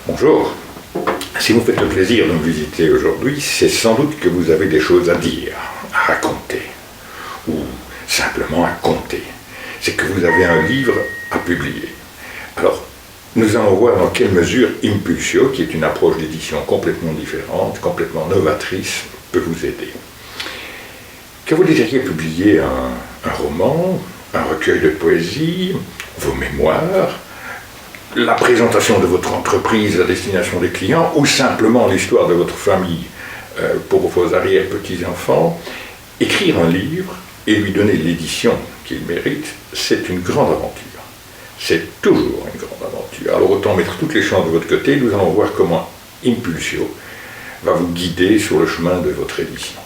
Bonjour. Si vous faites le plaisir de me visiter aujourd'hui, c'est sans doute que vous avez des choses à dire, à raconter, ou simplement à compter. C'est que vous avez un livre à publier. Alors, nous allons voir dans quelle mesure Impulsio, qui est une approche d'édition complètement différente, complètement novatrice, peut vous aider. Que vous désiriez publier un roman, un recueil de poésie, vos mémoires, la présentation de votre entreprise à destination des clients, ou simplement l'histoire de votre famille pour vos arrière-petits-enfants, écrire un livre et lui donner l'édition qu'il mérite, c'est une grande aventure. C'est toujours une grande aventure. Alors autant mettre toutes les chances de votre côté, nous allons voir comment Impulsio va vous guider sur le chemin de votre édition.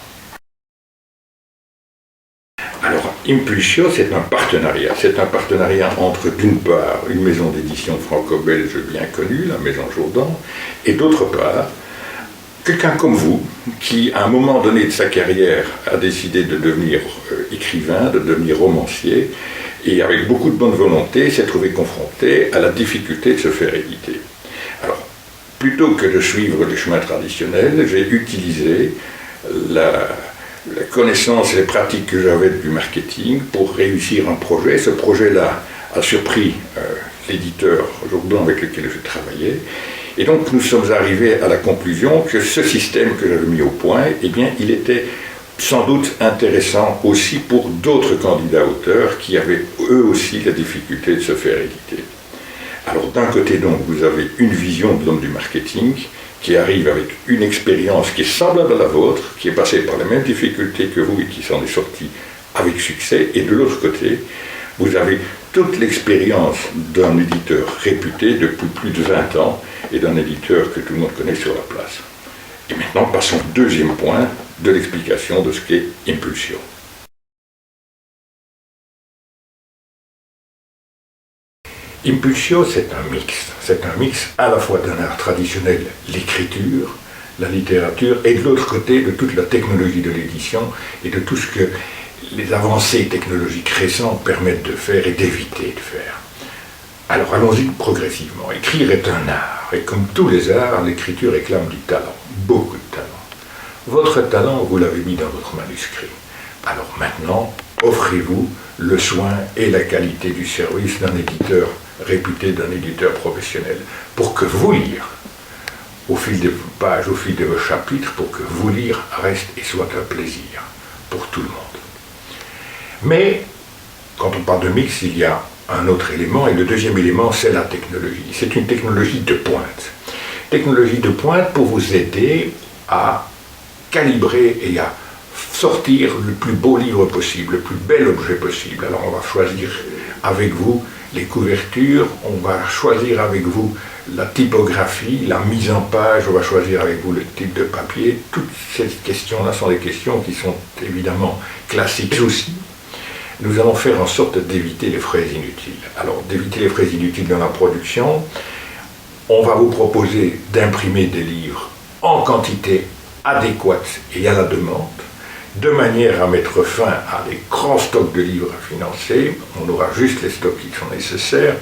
Alors, Impulsio, c'est un partenariat. C'est un partenariat entre, d'une part, une maison d'édition franco-belge bien connue, la Maison Jourdan, et d'autre part, quelqu'un comme vous, qui, à un moment donné de sa carrière, a décidé de devenir écrivain, de devenir romancier, et avec beaucoup de bonne volonté, s'est trouvé confronté à la difficulté de se faire éditer. Alors, plutôt que de suivre les chemins traditionnels, j'ai utilisé la connaissance et les pratiques que j'avais du marketing pour réussir un projet. Ce projet-là a surpris l'éditeur Jourdan avec lequel je travaillais. Et donc nous sommes arrivés à la conclusion que ce système que j'avais mis au point, eh bien, il était sans doute intéressant aussi pour d'autres candidats auteurs qui avaient eux aussi la difficulté de se faire éditer. Alors d'un côté donc vous avez une vision de l'homme du marketing qui arrive avec une expérience qui est semblable à la vôtre, qui est passée par les mêmes difficultés que vous et qui s'en est sorti avec succès, et de l'autre côté, vous avez toute l'expérience d'un éditeur réputé depuis plus de 20 ans et d'un éditeur que tout le monde connaît sur la place. Et maintenant, passons au deuxième point de l'explication de ce qu'est Impulsio. Impulsio, c'est un mix. C'est un mix à la fois d'un art traditionnel, l'écriture, la littérature, et de l'autre côté, de toute la technologie de l'édition et de tout ce que les avancées technologiques récentes permettent de faire et d'éviter de faire. Alors allons-y progressivement. Écrire est un art, et comme tous les arts, l'écriture réclame du talent, beaucoup de talent. Votre talent, vous l'avez mis dans votre manuscrit. Alors maintenant, offrez-vous le soin et la qualité du service d'un éditeur réputé, d'un éditeur professionnel, pour que vous lire, au fil de vos pages, au fil de vos chapitres, pour que vous lire reste et soit un plaisir pour tout le monde. Mais, quand on parle de mix, il y a un autre élément, et le deuxième élément, c'est la technologie. C'est une technologie de pointe. Technologie de pointe pour vous aider à calibrer et à sortir le plus beau livre possible, le plus bel objet possible. Alors on va choisir avec vous les couvertures, on va choisir avec vous la typographie, la mise en page, on va choisir avec vous le type de papier. Toutes ces questions-là sont des questions qui sont évidemment classiques aussi. Nous allons faire en sorte d'éviter les frais inutiles. Alors d'éviter les frais inutiles dans la production, on va vous proposer d'imprimer des livres en quantité adéquate et à la demande, de manière à mettre fin à des grands stocks de livres à financer. On aura juste les stocks qui sont nécessaires.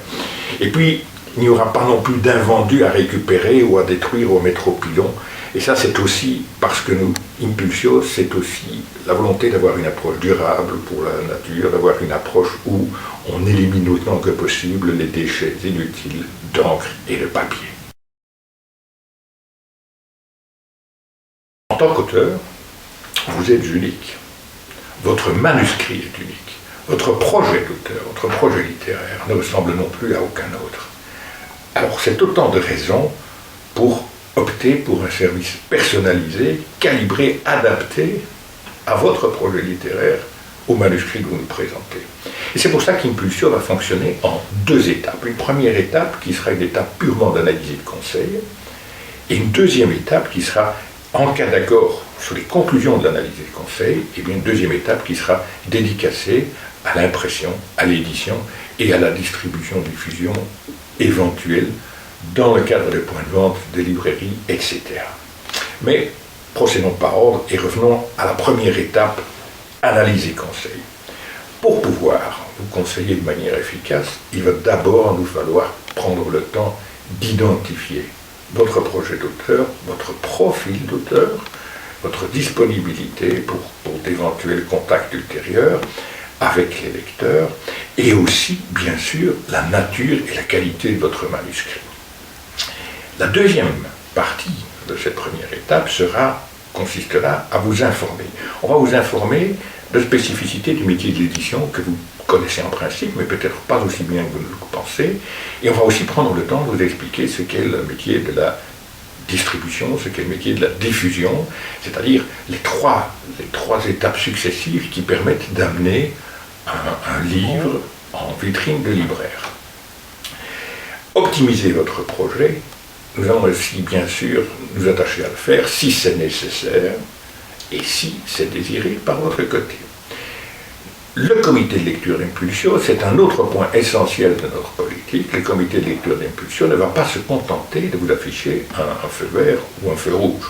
Et puis, il n'y aura pas non plus d'invendus à récupérer ou à détruire ou à mettre au pilon. Et ça, c'est aussi parce que nous, Impulsio, c'est aussi la volonté d'avoir une approche durable pour la nature, d'avoir une approche où on élimine autant que possible les déchets inutiles d'encre et de papier. En tant qu'auteur, vous êtes unique. Votre manuscrit est unique. Votre projet d'auteur, votre projet littéraire ne ressemble non plus à aucun autre. Alors c'est autant de raisons pour opter pour un service personnalisé, calibré, adapté à votre projet littéraire, au manuscrit que vous nous présentez. Et c'est pour ça qu'Impulsio va fonctionner en deux étapes. Une première étape qui sera une étape purement d'analyse et de conseil, et une deuxième étape qui sera, en cas d'accord sur les conclusions de l'analyse et du conseil, et bien une deuxième étape qui sera dédicacée à l'impression, à l'édition et à la distribution-diffusion éventuelle dans le cadre des points de vente, des librairies, etc. Mais procédons par ordre et revenons à la première étape, analyse et conseil. Pour pouvoir vous conseiller de manière efficace, il va d'abord nous falloir prendre le temps d'identifier votre projet d'auteur, votre profil d'auteur, votre disponibilité pour d'éventuels contacts ultérieurs avec les lecteurs, et aussi, bien sûr, la nature et la qualité de votre manuscrit. La deuxième partie de cette première étape consistera à vous informer. On va vous informer de spécificités du métier de l'édition que vous connaissez en principe, mais peut-être pas aussi bien que vous ne le pensez, et on va aussi prendre le temps de vous expliquer ce qu'est le métier de la distribution, ce qu'est le métier de la diffusion, c'est-à-dire les trois étapes successives qui permettent d'amener un livre en vitrine de libraire. Optimiser votre projet, nous allons aussi bien sûr nous attacher à le faire si c'est nécessaire et si c'est désiré par votre côté. Le comité de lecture d'impulsion, c'est un autre point essentiel de notre politique. Le comité de lecture d'impulsion ne va pas se contenter de vous afficher un feu vert ou un feu rouge,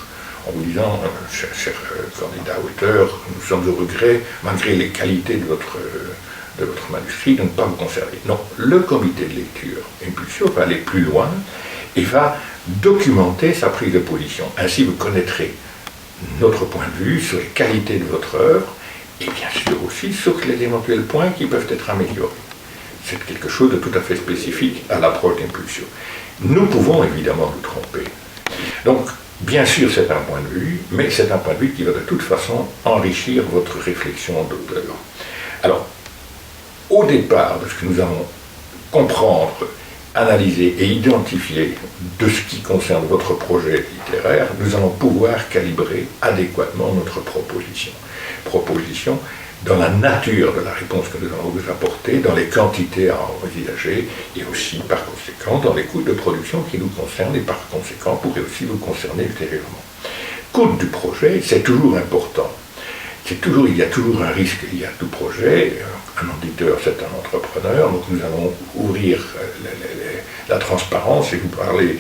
en vous disant, cher candidat auteur, nous sommes au regret, malgré les qualités de votre manuscrit, de ne pas vous conserver. Non, le comité de lecture impulsion va aller plus loin et va documenter sa prise de position. Ainsi, vous connaîtrez notre point de vue sur les qualités de votre œuvre, et bien sûr aussi sur les éventuels points qui peuvent être améliorés. C'est quelque chose de tout à fait spécifique à l'approche d'impulsion. Nous pouvons évidemment nous tromper. Donc, bien sûr, c'est un point de vue, mais c'est un point de vue qui va de toute façon enrichir votre réflexion d'auteur. Alors, au départ de ce que nous allons comprendre, analyser et identifier de ce qui concerne votre projet littéraire, nous allons pouvoir calibrer adéquatement notre proposition. Proposition dans la nature de la réponse que nous allons vous apporter, dans les quantités à envisager, et aussi, par conséquent, dans les coûts de production qui nous concernent, et par conséquent, pourraient aussi vous concerner ultérieurement. Coût du projet, c'est toujours important. Il y a toujours un risque lié à tout projet. Un auditeur, c'est un entrepreneur, donc nous allons ouvrir la transparence et vous parler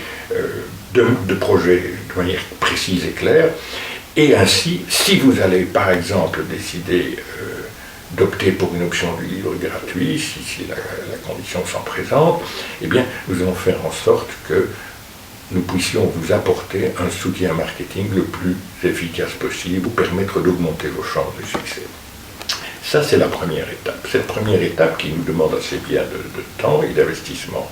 de projets de manière précise et claire. Et ainsi, si vous allez par exemple décider d'opter pour une option du livre gratuit, si la condition s'en présente, eh bien, nous allons faire en sorte que nous puissions vous apporter un soutien marketing le plus efficace possible, vous permettre d'augmenter vos chances de succès. Ça, c'est la première étape. Cette première étape qui nous demande assez bien de temps et d'investissement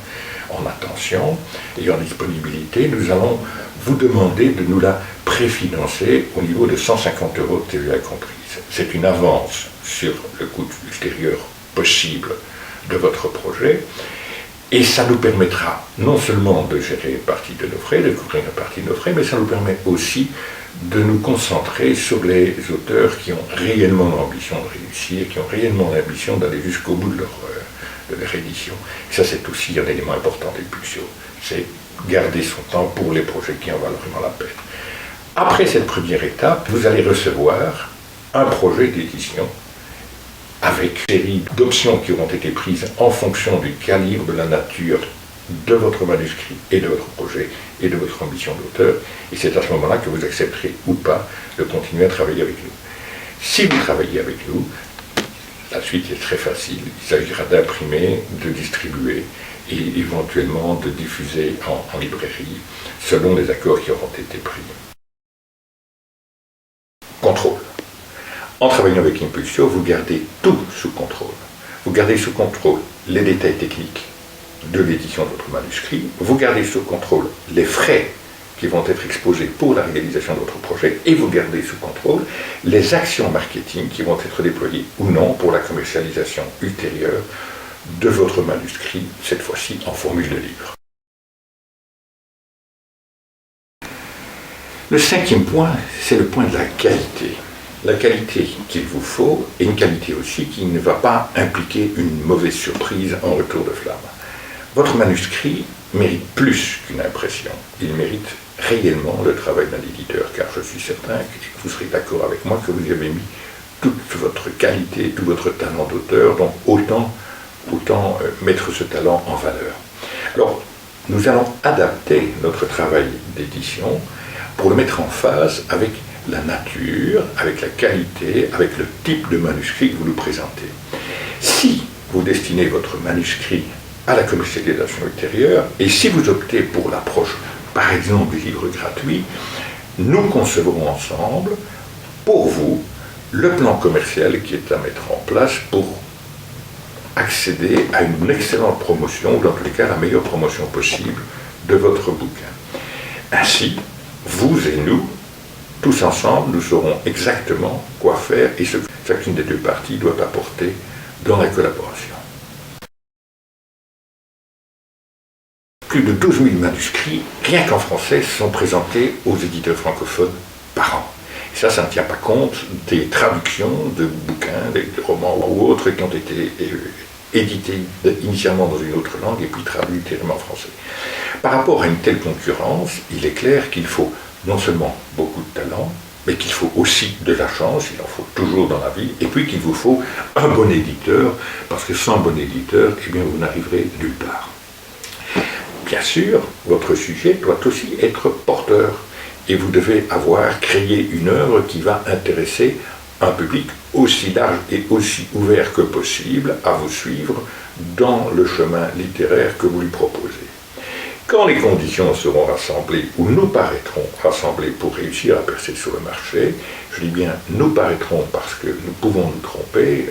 en attention et en disponibilité, nous allons vous demander de nous la préfinancer au niveau de 150 € de TVA comprise. C'est une avance sur le coût ultérieur possible de votre projet, et ça nous permettra non seulement de gérer une partie de nos frais, de couvrir une partie de nos frais, mais ça nous permet aussi de nous concentrer sur les auteurs qui ont réellement l'ambition de réussir, qui ont réellement l'ambition d'aller jusqu'au bout de leur édition. Et ça, c'est aussi un élément important d'impulsion. C'est garder son temps pour les projets qui en valent vraiment la peine. Après cette première étape, vous allez recevoir un projet d'édition avec une série d'options qui auront été prises en fonction du calibre, de la nature de votre manuscrit et de votre projet et de votre ambition d'auteur. Et c'est à ce moment-là que vous accepterez ou pas de continuer à travailler avec nous. Si vous travaillez avec nous, la suite est très facile. Il s'agira d'imprimer, de distribuer et éventuellement de diffuser en librairie selon les accords qui auront été pris. Contrôle. En travaillant avec Impulsio, vous gardez tout sous contrôle. Vous gardez sous contrôle les détails techniques de l'édition de votre manuscrit, vous gardez sous contrôle les frais qui vont être exposés pour la réalisation de votre projet, et vous gardez sous contrôle les actions marketing qui vont être déployées ou non pour la commercialisation ultérieure de votre manuscrit, cette fois-ci en formule de livre. Le cinquième point, c'est le point de la qualité. La qualité qu'il vous faut, et une qualité aussi qui ne va pas impliquer une mauvaise surprise en retour de flamme. Votre manuscrit mérite plus qu'une impression. Il mérite réellement le travail d'un éditeur, car je suis certain que vous serez d'accord avec moi que vous y avez mis toute votre qualité, tout votre talent d'auteur, donc autant mettre ce talent en valeur. Alors, nous allons adapter notre travail d'édition pour le mettre en phase avec la nature, avec la qualité, avec le type de manuscrit que vous nous présentez. Si vous destinez votre manuscrit à la commercialisation ultérieure, et si vous optez pour l'approche par exemple des livres gratuits, nous concevrons ensemble, pour vous, le plan commercial qui est à mettre en place pour accéder à une excellente promotion, ou dans tous les cas la meilleure promotion possible de votre bouquin. Ainsi, vous et nous, tous ensemble, nous saurons exactement quoi faire et ce que chacune des deux parties doit apporter dans la collaboration. Plus de 12 000 manuscrits, rien qu'en français, sont présentés aux éditeurs francophones par an. Et ça ne tient pas compte des traductions de bouquins, de romans ou autres qui ont été édités initialement dans une autre langue et puis traduits ultérieurement en français. Par rapport à une telle concurrence, il est clair qu'il faut non seulement beaucoup de talent, mais qu'il faut aussi de la chance, il en faut toujours dans la vie, et puis qu'il vous faut un bon éditeur, parce que sans bon éditeur, eh bien, vous n'arriverez nulle part. Bien sûr, votre sujet doit aussi être porteur, et vous devez avoir créé une œuvre qui va intéresser un public aussi large et aussi ouvert que possible à vous suivre dans le chemin littéraire que vous lui proposez. Quand les conditions seront rassemblées, ou nous paraîtrons rassemblés pour réussir à percer sur le marché, je dis bien nous paraîtrons parce que nous pouvons nous tromper.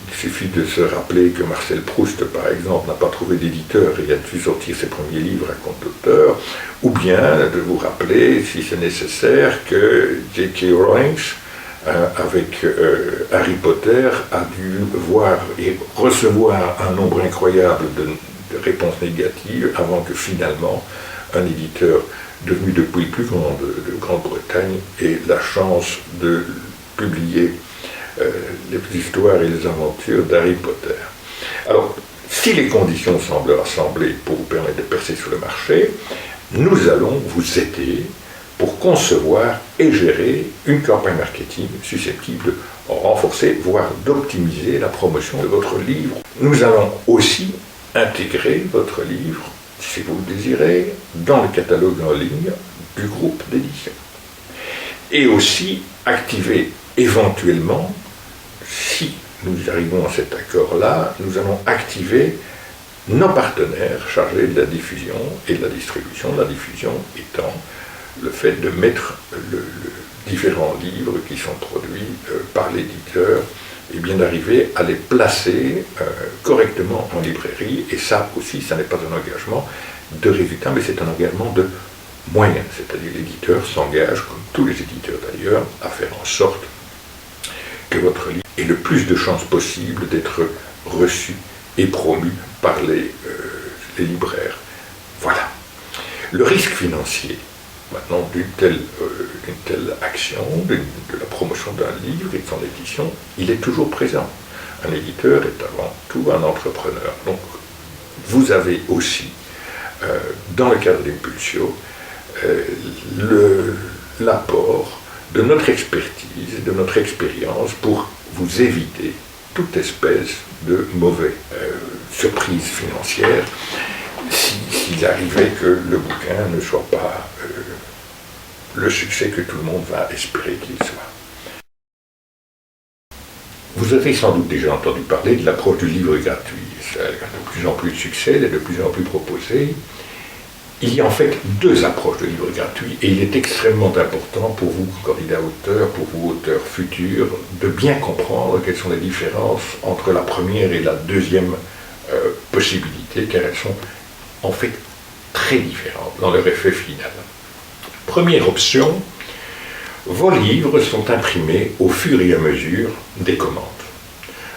Il suffit de se rappeler que Marcel Proust, par exemple, n'a pas trouvé d'éditeur et a dû sortir ses premiers livres à compte d'auteur, ou bien de vous rappeler, si c'est nécessaire, que J.K. Rowling, avec Harry Potter, a dû voir et recevoir un nombre incroyable de réponses négatives avant que finalement un éditeur devenu depuis le plus grand de Grande-Bretagne ait la chance de publier les histoires et les aventures d'Harry Potter. Alors, si les conditions semblent rassemblées pour vous permettre de percer sur le marché, nous allons vous aider pour concevoir et gérer une campagne marketing susceptible de renforcer, voire d'optimiser la promotion de votre livre. Nous allons aussi intégrer votre livre, si vous le désirez, dans le catalogue en ligne du groupe d'édition. Et aussi activer éventuellement, si nous arrivons à cet accord-là, nous allons activer nos partenaires chargés de la diffusion et de la distribution, la diffusion étant le fait de mettre différents livres qui sont produits par l'éditeur et bien d'arriver à les placer correctement en librairie. Et ça aussi, ça n'est pas un engagement de résultat, mais c'est un engagement de moyens. C'est-à-dire l'éditeur s'engage, comme tous les éditeurs d'ailleurs, à faire en sorte que votre livre ait le plus de chances possible d'être reçu et promu par les libraires. Voilà. Le risque financier, maintenant, d'une telle action, de la promotion d'un livre et de son édition, il est toujours présent. Un éditeur est avant tout un entrepreneur. Donc, vous avez aussi, dans le cadre d'Impulsio, l'apport de notre expertise, de notre expérience pour vous éviter toute espèce de mauvaise surprise financière s'il arrivait que le bouquin ne soit pas le succès que tout le monde va espérer qu'il soit. Vous avez sans doute déjà entendu parler de l'approche du livre gratuit. Ça a de plus en plus de succès, elle est de plus en plus proposée. Il y a en fait deux approches de livre gratuit et il est extrêmement important pour vous, candidats auteurs, pour vous, auteurs futurs, de bien comprendre quelles sont les différences entre la première et la deuxième possibilité, car elles sont en fait très différentes dans leur effet final. Première option, vos livres sont imprimés au fur et à mesure des commandes.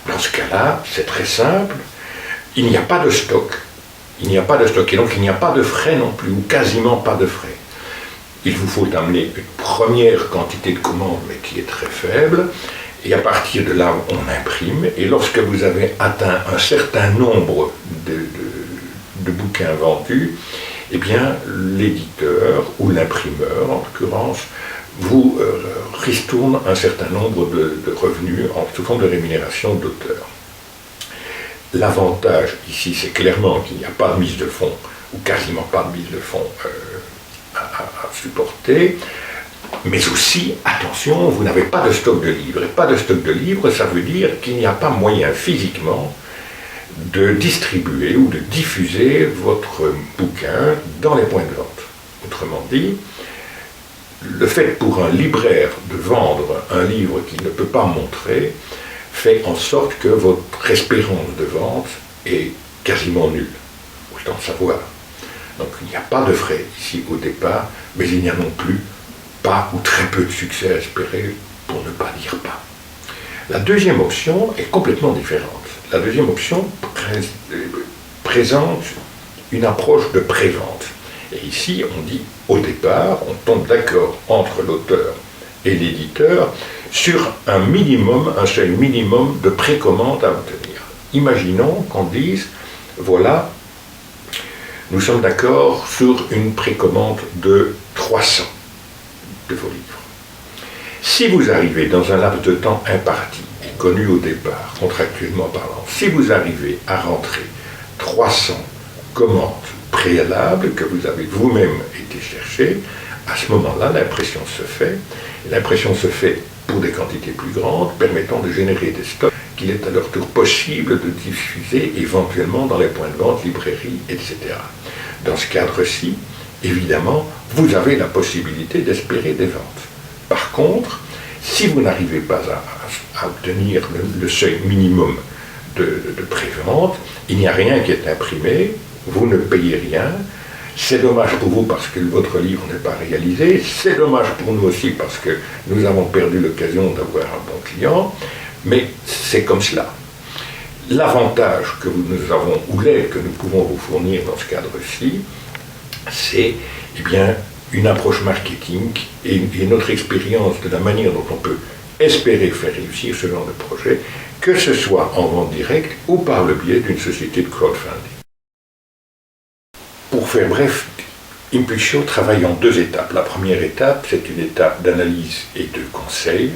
Dans ce cas-là, c'est très simple, il n'y a pas de stock. Il n'y a pas de stock et donc il n'y a pas de frais non plus, ou quasiment pas de frais. Il vous faut amener une première quantité de commandes, mais qui est très faible, et à partir de là, on imprime, et lorsque vous avez atteint un certain nombre de bouquins vendus, eh bien, l'éditeur ou l'imprimeur, en l'occurrence, vous ristourne un certain nombre de revenus sous forme de rémunération d'auteur. L'avantage ici, c'est clairement qu'il n'y a pas de mise de fonds, ou quasiment pas de mise de fonds à supporter, mais aussi, attention, vous n'avez pas de stock de livres. Et pas de stock de livres, ça veut dire qu'il n'y a pas moyen physiquement de distribuer ou de diffuser votre bouquin dans les points de vente. dit, le fait pour un libraire de vendre un livre qu'il ne peut pas montrer fait en sorte que votre espérance de vente est quasiment nulle. Autant le savoir. Donc il n'y a pas de frais ici au départ, mais il n'y a non plus pas ou très peu de succès à espérer, pour ne pas dire pas. La deuxième option est complètement différente. La deuxième option présente une approche de prévente. Et ici, on dit au départ, on tombe d'accord entre l'auteur et l'éditeur sur un minimum, un seuil minimum de précommande à obtenir. Imaginons qu'on dise, voilà, nous sommes d'accord sur une précommande de 300 de vos livres. Si vous arrivez dans un laps de temps imparti et connu au départ, contractuellement parlant, si vous arrivez à rentrer 300 commandes préalables que vous avez vous-même été chercher, à ce moment-là, l'impression se fait. Et l'impression se fait pour des quantités plus grandes, permettant de générer des stocks qu'il est à leur tour possible de diffuser éventuellement dans les points de vente, librairies, etc. Dans ce cadre-ci, évidemment, vous avez la possibilité d'espérer des ventes. Par contre, si vous n'arrivez pas à obtenir le seuil minimum de prévente, il n'y a rien qui est imprimé, vous ne payez rien. C'est dommage pour vous parce que votre livre n'est pas réalisé, c'est dommage pour nous aussi parce que nous avons perdu l'occasion d'avoir un bon client, mais c'est comme cela. L'avantage que nous avons, ou l'aide que nous pouvons vous fournir dans ce cadre-ci, c'est une approche marketing et notre expérience de la manière dont on peut espérer faire réussir ce genre de projet, que ce soit en vente directe ou par le biais d'une société de crowdfunding. Pour faire bref, Impulsio travaille en deux étapes. La première étape, c'est une étape d'analyse et de conseil.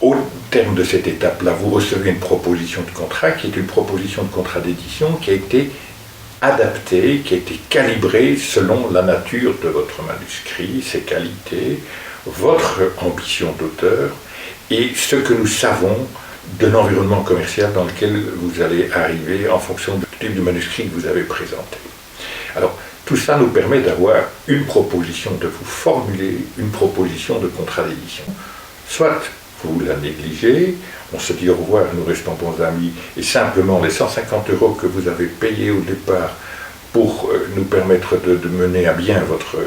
Au terme de cette étape-là, vous recevez une proposition de contrat qui est une proposition de contrat d'édition qui a été adaptée, qui a été calibrée selon la nature de votre manuscrit, ses qualités, votre ambition d'auteur et ce que nous savons de l'environnement commercial dans lequel vous allez arriver en fonction du type de manuscrit que vous avez présenté. Alors, tout ça nous permet d'avoir une proposition, de vous formuler une proposition de contrat d'édition. Soit vous la négligez, on se dit au revoir, nous restons bons amis, et simplement les 150 € que vous avez payés au départ pour nous permettre de mener à bien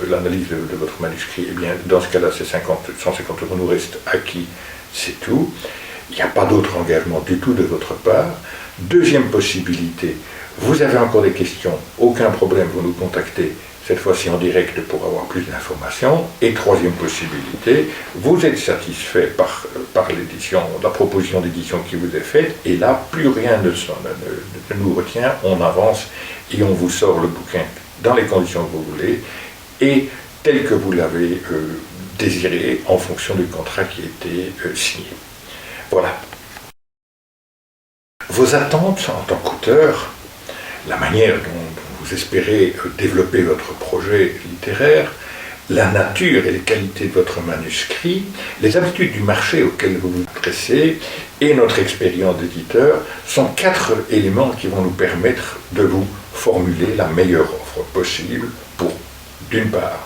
l'analyse de votre manuscrit, eh bien, dans ce cas-là, ces 150 € nous restent acquis, c'est tout. Il n'y a pas d'autre engagement du tout de votre part. Deuxième possibilité, vous avez encore des questions, aucun problème, vous nous contactez, cette fois-ci en direct pour avoir plus d'informations. Et troisième possibilité, vous êtes satisfait par l'édition, la proposition d'édition qui vous est faite, et là, plus rien ne nous retient, on avance et on vous sort le bouquin dans les conditions que vous voulez, et tel que vous l'avez désiré en fonction du contrat qui a été signé. Voilà. Vos attentes en tant qu'auteur, la manière dont vous espérez développer votre projet littéraire, la nature et les qualités de votre manuscrit, les habitudes du marché auquel vous vous adressez et notre expérience d'éditeur sont 4 éléments qui vont nous permettre de vous formuler la meilleure offre possible pour, d'une part,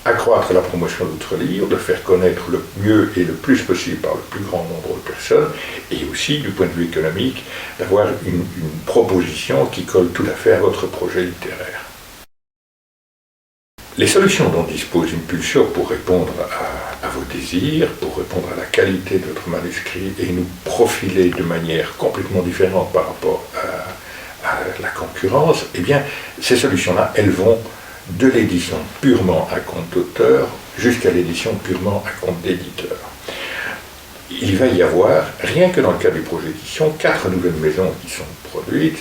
accroître la promotion de votre livre, de faire connaître le mieux et le plus possible par le plus grand nombre de personnes, et aussi, du point de vue économique, d'avoir une proposition qui colle tout à fait à votre projet littéraire. Les solutions dont dispose Impulsio pour répondre à vos désirs, pour répondre à la qualité de votre manuscrit et nous profiler de manière complètement différente par rapport à la concurrence, eh bien, ces solutions-là, elles vont de l'édition purement à compte d'auteur jusqu'à l'édition purement à compte d'éditeur. Il va y avoir, rien que dans le cas du projet d'édition, 4 nouvelles maisons qui sont produites.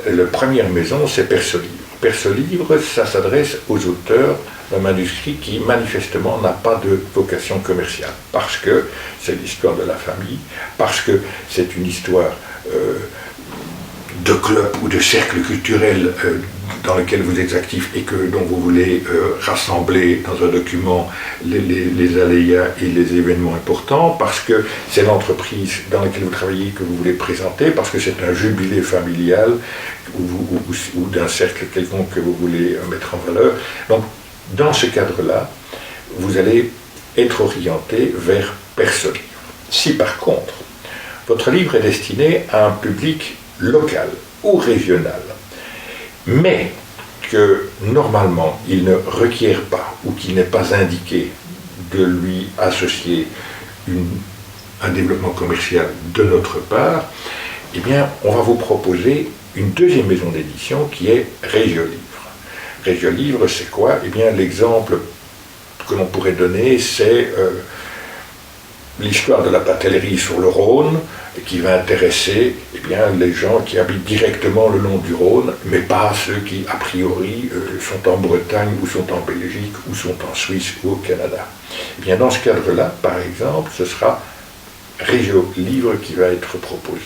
La première maison, c'est Persolivre. Persolivre, ça s'adresse aux auteurs d'un manuscrit qui manifestement n'a pas de vocation commerciale, parce que c'est l'histoire de la famille, parce que c'est une histoire de club ou de cercle culturel dans lequel vous êtes actif et dont vous voulez rassembler dans un document les aléas et les événements importants, parce que c'est l'entreprise dans laquelle vous travaillez que vous voulez présenter, parce que c'est un jubilé familial ou d'un cercle quelconque que vous voulez mettre en valeur. Donc, Dans ce cadre-là, vous allez être orienté vers personne. Si par contre, votre livre est destiné à un public local ou régional, mais que normalement il ne requiert pas ou qu'il n'est pas indiqué de lui associer un développement commercial de notre part, eh bien, on va vous proposer une deuxième maison d'édition qui est Régiolivre. Régiolivre, c'est quoi? Eh bien, l'exemple que l'on pourrait donner, c'est l'histoire de la batellerie sur le Rhône, qui va intéresser eh bien, les gens qui habitent directement le long du Rhône, mais pas ceux qui, a priori, sont en Bretagne, ou sont en Belgique, ou sont en Suisse, ou au Canada. Eh bien, dans ce cadre-là, par exemple, ce sera Régiolivre qui va être proposé.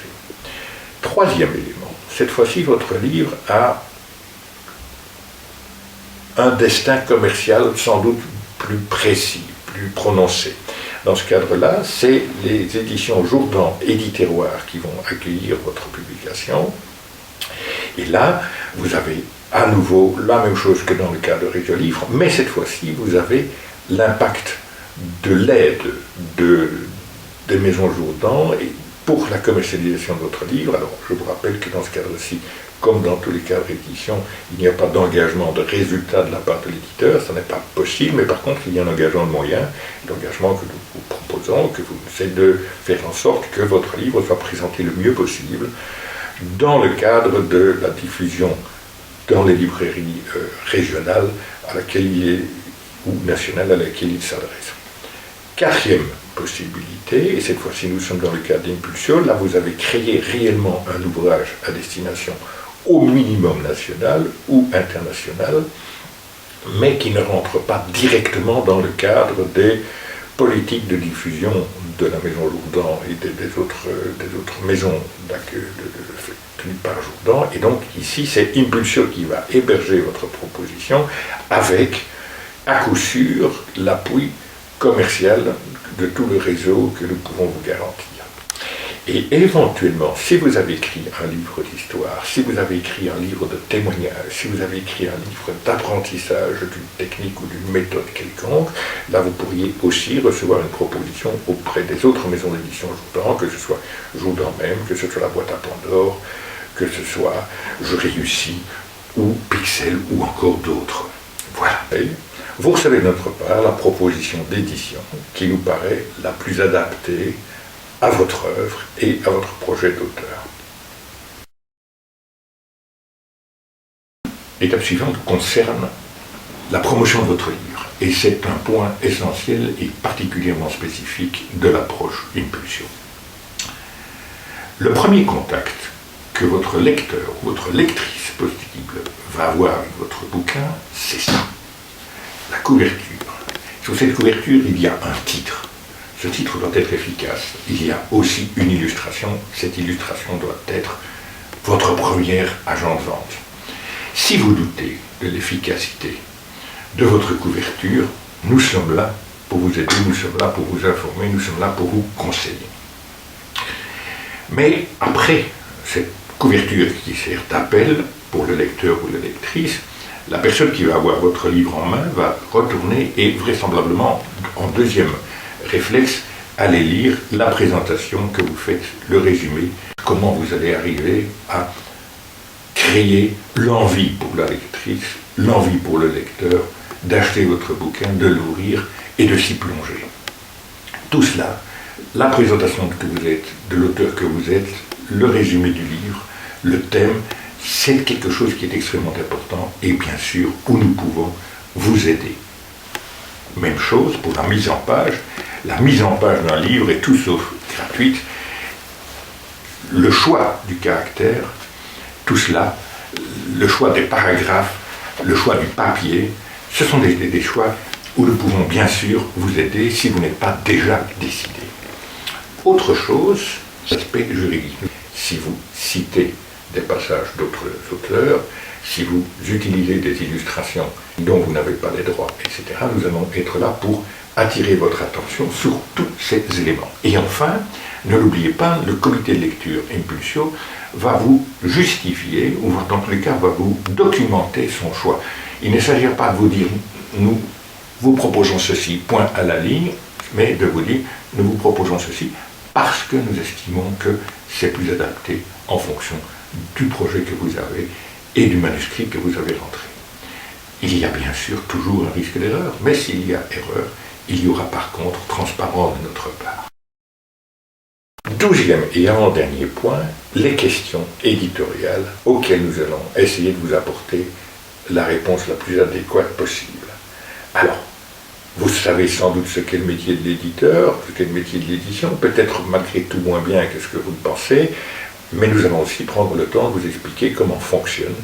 Troisième élément, cette fois-ci, votre livre a un destin commercial sans doute plus précis, plus prononcé. Dans ce cadre-là, c'est les éditions Jourdan et Terroir qui vont accueillir votre publication. Et là, vous avez à nouveau la même chose que dans le cas de Régiolivre, mais cette fois-ci, vous avez l'impact de l'aide des maisons Jourdan pour la commercialisation de votre livre. Alors, je vous rappelle que dans ce cadre-ci, comme dans tous les cadres d'édition, il n'y a pas d'engagement de résultat de la part de l'éditeur, ça n'est pas possible, mais par contre, il y a un engagement de moyens, l'engagement que nous vous proposons, que vous essayez de faire en sorte que votre livre soit présenté le mieux possible dans le cadre de la diffusion dans les librairies régionales à laquelle il est, ou nationales à laquelle il s'adresse. Quatrième possibilité, et cette fois-ci nous sommes dans le cadre d'Impulsio, là vous avez créé réellement un ouvrage à destination au minimum national ou international, mais qui ne rentre pas directement dans le cadre des politiques de diffusion de la Maison Jourdan et des autres maisons tenues par Jourdan. Et donc ici, c'est Impulsio qui va héberger votre proposition avec, à coup sûr, l'appui commercial de tout le réseau que nous pouvons vous garantir. Et éventuellement, si vous avez écrit un livre d'histoire, si vous avez écrit un livre de témoignage, si vous avez écrit un livre d'apprentissage d'une technique ou d'une méthode quelconque, là vous pourriez aussi recevoir une proposition auprès des autres maisons d'édition Jourdan, que ce soit Jourdan même, que ce soit la boîte à Pandore, que ce soit Je réussis, ou Pixel, ou encore d'autres. Voilà. Et vous recevez de notre part la proposition d'édition qui nous paraît la plus adaptée à votre œuvre et à votre projet d'auteur. L'étape suivante concerne la promotion de votre livre, et c'est un point essentiel et particulièrement spécifique de l'approche Impulsio. Le premier contact que votre lecteur ou votre lectrice possible va avoir avec votre bouquin, c'est ça, la couverture. Sur cette couverture, il y a un titre. Ce titre doit être efficace. Il y a aussi une illustration. Cette illustration doit être votre premier agent de vente. Si vous doutez de l'efficacité de votre couverture, nous sommes là pour vous aider, nous sommes là pour vous informer, nous sommes là pour vous conseiller. Mais après cette couverture qui sert d'appel pour le lecteur ou la lectrice, la personne qui va avoir votre livre en main va retourner et vraisemblablement, en deuxième réflexe, aller lire la présentation que vous faites, le résumé, comment vous allez arriver à créer l'envie pour la lectrice, l'envie pour le lecteur d'acheter votre bouquin, de l'ouvrir et de s'y plonger. Tout cela, la présentation que vous êtes, de l'auteur que vous êtes, le résumé du livre, le thème, c'est quelque chose qui est extrêmement important et bien sûr où nous pouvons vous aider. Même chose pour la mise en page. La mise en page d'un livre est tout sauf gratuite. Le choix du caractère, tout cela, le choix des paragraphes, le choix du papier, ce sont des choix où nous pouvons bien sûr vous aider si vous n'êtes pas déjà décidé. Autre chose, l'aspect juridique. Si vous citez des passages d'autres auteurs, si vous utilisez des illustrations dont vous n'avez pas les droits, etc., nous allons être là pour attirer votre attention sur tous ces éléments. Et enfin, ne l'oubliez pas, le comité de lecture Impulsio va vous justifier, ou dans tous les cas va vous documenter son choix. Il ne s'agira pas de vous dire nous vous proposons ceci, point à la ligne, mais de vous dire, nous vous proposons ceci parce que nous estimons que c'est plus adapté en fonction du projet que vous avez et du manuscrit que vous avez rentré. Il y a bien sûr toujours un risque d'erreur, mais s'il y a erreur, il y aura par contre transparence de notre part. 12e et avant-dernier point, les questions éditoriales auxquelles nous allons essayer de vous apporter la réponse la plus adéquate possible. Alors, vous savez sans doute ce qu'est le métier de l'éditeur, ce qu'est le métier de l'édition, peut-être malgré tout moins bien que ce que vous le pensez, mais nous allons aussi prendre le temps de vous expliquer comment fonctionne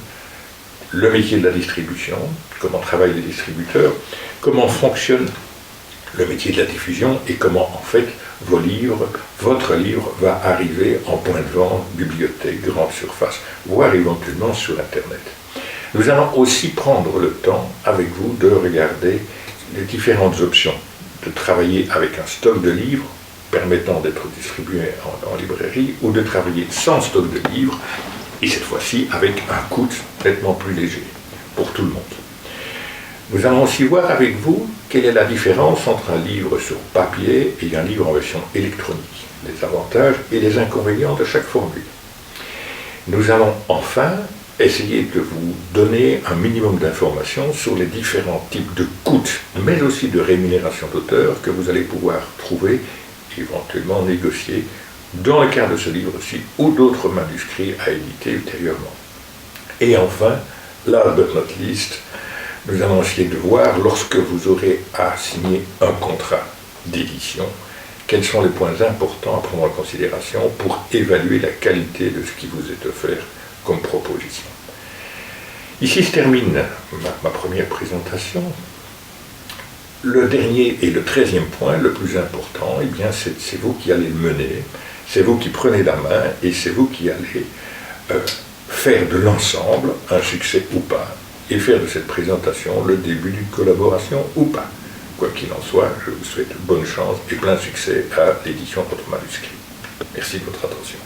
le métier de la distribution, comment travaillent les distributeurs, comment fonctionne le métier de la diffusion et comment en fait votre livre va arriver en point de vente, bibliothèque, grande surface, voire éventuellement sur Internet. Nous allons aussi prendre le temps avec vous de regarder les différentes options, de travailler avec un stock de livres permettant d'être distribués en librairie ou de travailler sans stock de livres et cette fois-ci avec un coût nettement plus léger pour tout le monde. Nous allons aussi voir avec vous quelle est la différence entre un livre sur papier et un livre en version électronique, les avantages et les inconvénients de chaque formule. Nous allons enfin essayer de vous donner un minimum d'informations sur les différents types de coûts, mais aussi de rémunération d'auteur que vous allez pouvoir trouver et éventuellement négocier dans le cadre de ce livre-ci ou d'autres manuscrits à éditer ultérieurement. Et enfin, last but not least, nous allons essayer de voir, lorsque vous aurez à signer un contrat d'édition, quels sont les points importants à prendre en considération pour évaluer la qualité de ce qui vous est offert comme proposition. Ici se termine ma première présentation. Le dernier et le 13e point, le plus important, eh bien c'est vous qui allez le mener, c'est vous qui prenez la main et c'est vous qui allez faire de l'ensemble un succès ou pas, et faire de cette présentation le début d'une collaboration ou pas. Quoi qu'il en soit, je vous souhaite bonne chance et plein succès à l'édition de votre manuscrit. Merci de votre attention.